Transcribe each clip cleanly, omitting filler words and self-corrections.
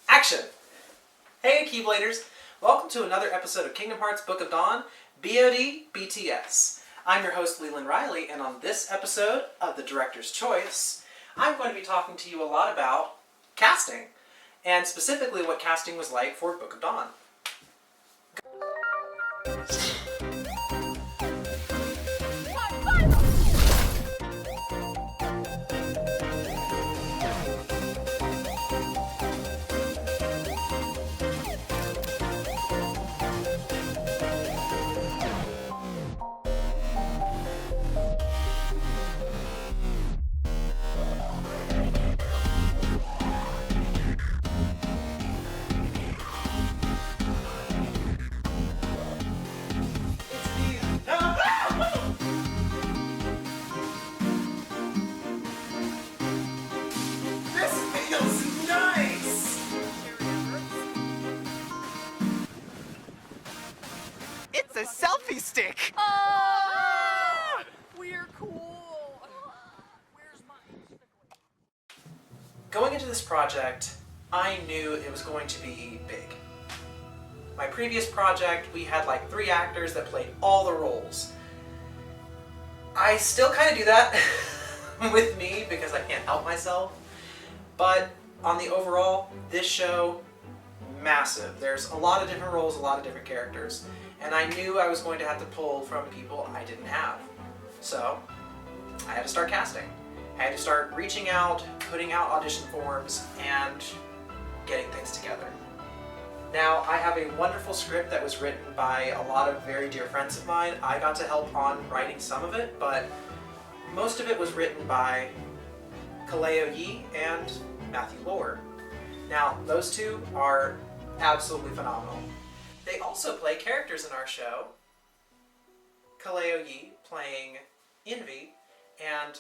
Action! Hey Keybladers! Welcome to another episode of Kingdom Hearts Book of Dawn, BOD BTS. I'm your host Leland Riley, and on this episode of The Director's Choice, I'm going to be talking to you a lot about casting, and specifically what casting was like for Book of Dawn. It's a selfie stick! Oh! We're cool! Where's my Instagram? Going into this project, I knew it was going to be big. My previous project, we had like 3 actors that played all the roles. I still kind of do that with me because I can't help myself, but on the overall, this show, massive. There's a lot of different roles, a lot of different characters, and I knew I was going to have to pull from people I didn't have. So, I had to start casting. I had to start reaching out, putting out audition forms, and getting things together. Now, I have a wonderful script that was written by a lot of very dear friends of mine. I got to help on writing some of it, but most of it was written by Kaleo Yi and Matthew Lohr. Now, those two are absolutely phenomenal. They also play characters in our show. Kaleo Yi playing Envy, and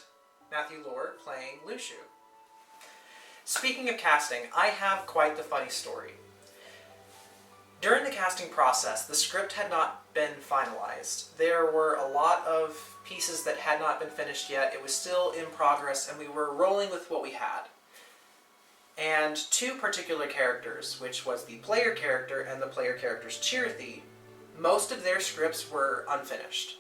Matthew Lohr playing Lushu. Speaking of casting, I have quite the funny story. During the casting process, the script had not been finalized. There were a lot of pieces that had not been finished yet. It was still in progress, and we were rolling with what we had. And 2 particular characters, which was the player character and the player character's cheer-thee, most of their scripts were unfinished.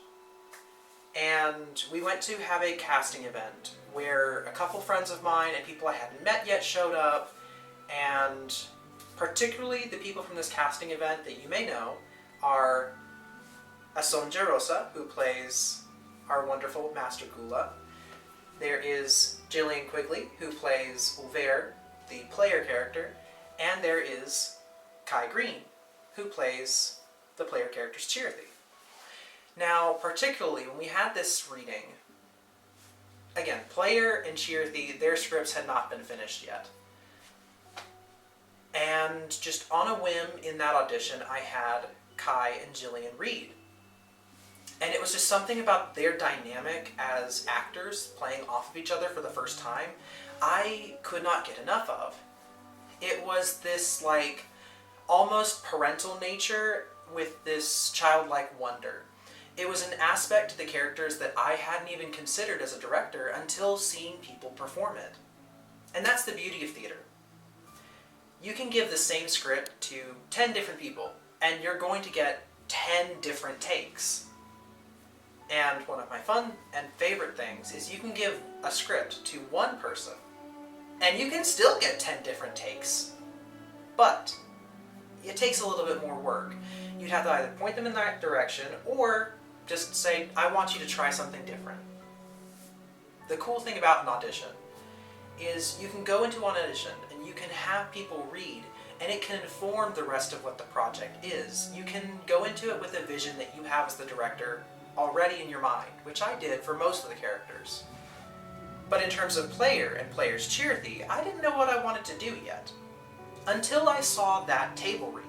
And we went to have a casting event where a couple friends of mine and people I hadn't met yet showed up, and particularly the people from this casting event that you may know are Asonja Rosa, who plays our wonderful Master Gula. There is Jillian Quigley, who plays Ulver, the player character, and there is Kai Green, who plays the player character's cheer-thee. Now, particularly when we had this reading, again, player and cheer-thee, their scripts had not been finished yet. And just on a whim in that audition, I had Kai and Jillian read. And it was just something about their dynamic as actors playing off of each other for the first time I could not get enough of. It was this like almost parental nature with this childlike wonder. It was an aspect to the characters that I hadn't even considered as a director until seeing people perform it. And that's the beauty of theater. You can give the same script to 10 different people, and you're going to get 10 different takes. And one of my fun and favorite things is you can give a script to one person, and you can still get 10 different takes. But it takes a little bit more work. You'd have to either point them in that direction, or just say, I want you to try something different. The cool thing about an audition is you can go into an audition and you can have people read, and it can inform the rest of what the project is. You can go into it with a vision that you have as the director already in your mind, which I did for most of the characters. But in terms of player and player's cheer-thee, I didn't know what I wanted to do yet. Until I saw that table read.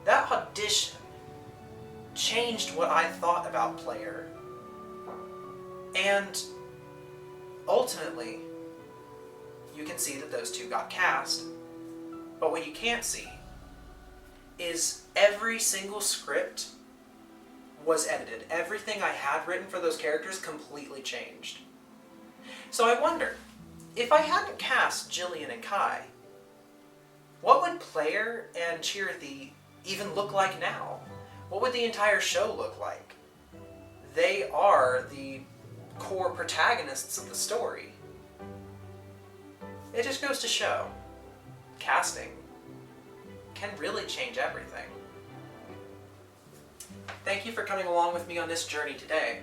That audition changed what I thought about player. And ultimately, you can see that those 2 got cast. But what you can't see is every single script was edited. Everything I had written for those characters completely changed. So I wonder, if I hadn't cast Jillian and Kai, Player and Cheerthy even look like now? What would the entire show look like? They are the core protagonists of the story. It just goes to show, casting can really change everything. Thank you for coming along with me on this journey today.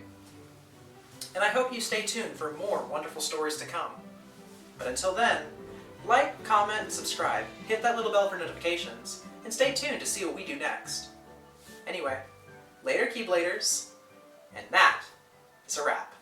And I hope you stay tuned for more wonderful stories to come. But until then, like, comment, and subscribe, hit that little bell for notifications, and stay tuned to see what we do next. Anyway, later Keybladers, and that is a wrap.